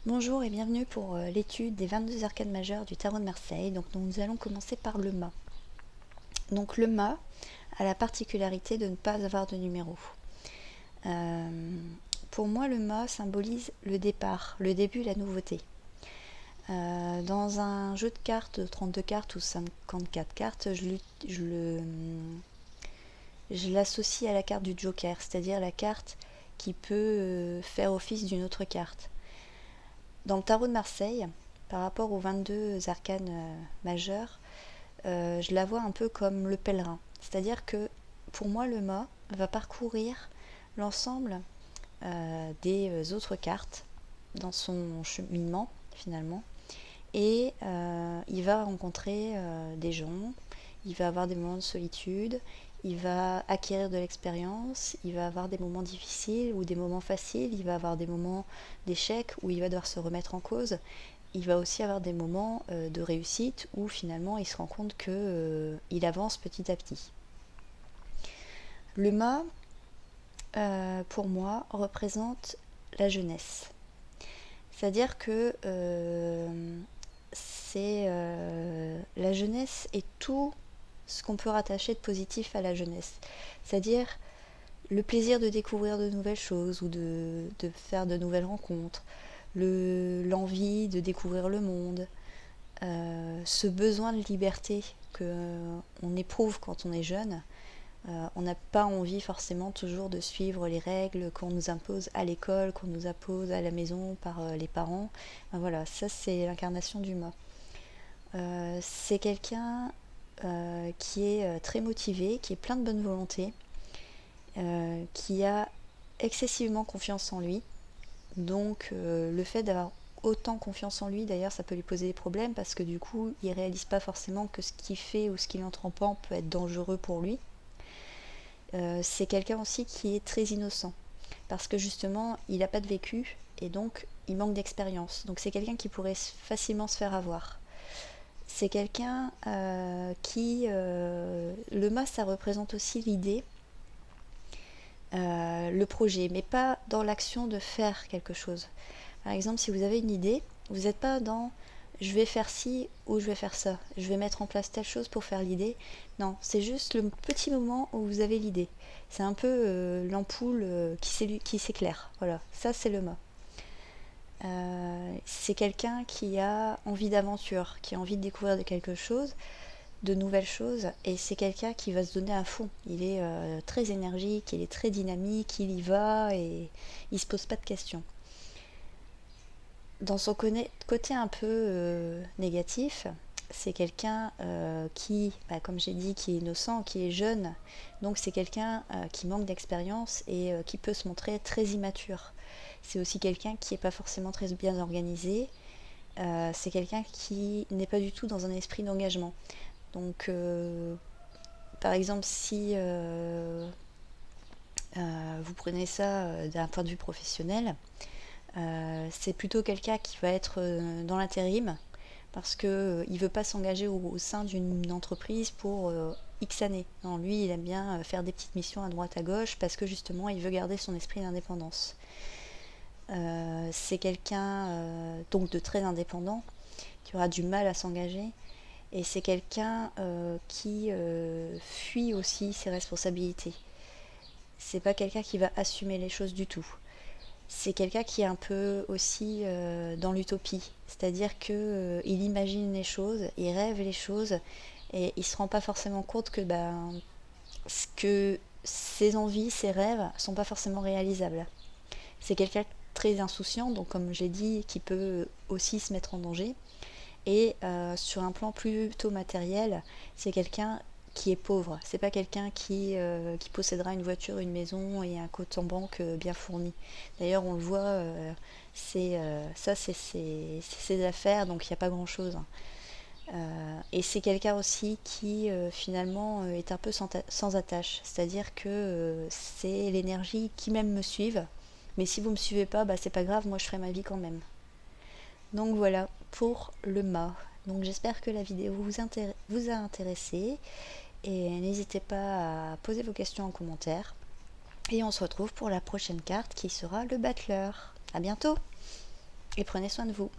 Bonjour et bienvenue pour l'étude des 22 arcanes majeures du tarot de Marseille. Donc nous allons commencer par le mât. Donc le mât a la particularité de ne pas avoir de numéro. Pour moi, le mât symbolise le départ, le début, la nouveauté. Dans un jeu de cartes de 32 cartes ou 54 cartes, je l'associe à la carte du Joker, c'est-à-dire la carte qui peut faire office d'une autre carte. Dans le tarot de Marseille, par rapport aux 22 arcanes majeures, je la vois un peu comme le pèlerin. C'est-à-dire que pour moi, le mât va parcourir l'ensemble des autres cartes dans son cheminement finalement. Et il va rencontrer des gens, il va avoir des moments de solitude, il va acquérir de l'expérience, il va avoir des moments difficiles ou des moments faciles, il va avoir des moments d'échec où il va devoir se remettre en cause. Il va aussi avoir des moments de réussite où finalement il se rend compte qu'il avance petit à petit. Le mât, pour moi, représente la jeunesse. C'est-à-dire que c'est la jeunesse et tout ce qu'on peut rattacher de positif à la jeunesse. C'est-à-dire le plaisir de découvrir de nouvelles choses ou de faire de nouvelles rencontres, l'envie de découvrir le monde, ce besoin de liberté qu'on éprouve quand on est jeune. On n'a pas envie forcément toujours de suivre les règles qu'on nous impose à l'école, qu'on nous impose à la maison par les parents. Voilà, ça c'est l'incarnation du mât. C'est quelqu'un qui est très motivé, qui est plein de bonne volonté, qui a excessivement confiance en lui. Donc le fait d'avoir autant confiance en lui, d'ailleurs, ça peut lui poser des problèmes parce que du coup, il réalise pas forcément que ce qu'il fait ou ce qu'il entreprend peut être dangereux pour lui. C'est quelqu'un aussi qui est très innocent parce que justement, il n'a pas de vécu et donc il manque d'expérience. Donc c'est quelqu'un qui pourrait facilement se faire avoir. C'est quelqu'un le mât, ça représente aussi l'idée, le projet, mais pas dans l'action de faire quelque chose. Par exemple, si vous avez une idée, vous n'êtes pas dans je vais faire ci ou je vais faire ça, je vais mettre en place telle chose pour faire l'idée. Non, c'est juste le petit moment où vous avez l'idée. C'est un peu l'ampoule qui s'éclaire. Voilà, ça c'est le mât. C'est quelqu'un qui a envie d'aventure, qui a envie de découvrir de quelque chose, de nouvelles choses, et c'est quelqu'un qui va se donner à fond. Il est très énergique, il est très dynamique, il y va et il se pose pas de questions. Dans son côté un peu négatif, c'est quelqu'un qui, comme j'ai dit, qui est innocent, qui est jeune. Donc c'est quelqu'un qui manque d'expérience et qui peut se montrer très immature. C'est aussi quelqu'un qui n'est pas forcément très bien organisé. C'est quelqu'un qui n'est pas du tout dans un esprit d'engagement. Donc par exemple, si vous prenez ça d'un point de vue professionnel, c'est plutôt quelqu'un qui va être dans l'intérim parce qu'il ne veut pas s'engager au sein d'une entreprise pour X années. Non, lui, il aime bien faire des petites missions à droite à gauche parce que justement, il veut garder son esprit d'indépendance. C'est quelqu'un donc de très indépendant qui aura du mal à s'engager et c'est quelqu'un qui fuit aussi ses responsabilités. C'est pas quelqu'un qui va assumer les choses du tout. C'est quelqu'un qui est un peu aussi dans l'utopie, c'est-à-dire que il imagine les choses, il rêve les choses et il se rend pas forcément compte que ses envies, ses rêves sont pas forcément réalisables. C'est quelqu'un très insouciant, donc comme j'ai dit, qui peut aussi se mettre en danger. Et sur un plan plutôt matériel, c'est quelqu'un qui est pauvre. C'est pas quelqu'un qui possédera une voiture, une maison et un compte en banque bien fourni. D'ailleurs, on le voit, ça c'est ses affaires, donc il n'y a pas grand-chose. Et c'est quelqu'un aussi qui finalement est un peu sans attache. C'est-à-dire que c'est l'énergie qui même me suive. Mais si vous me suivez pas, bah, c'est pas grave, moi je ferai ma vie quand même. Donc voilà pour le mât. Donc j'espère que la vidéo vous a intéressé et n'hésitez pas à poser vos questions en commentaire. Et on se retrouve pour la prochaine carte qui sera le battleur. À bientôt! et prenez soin de vous.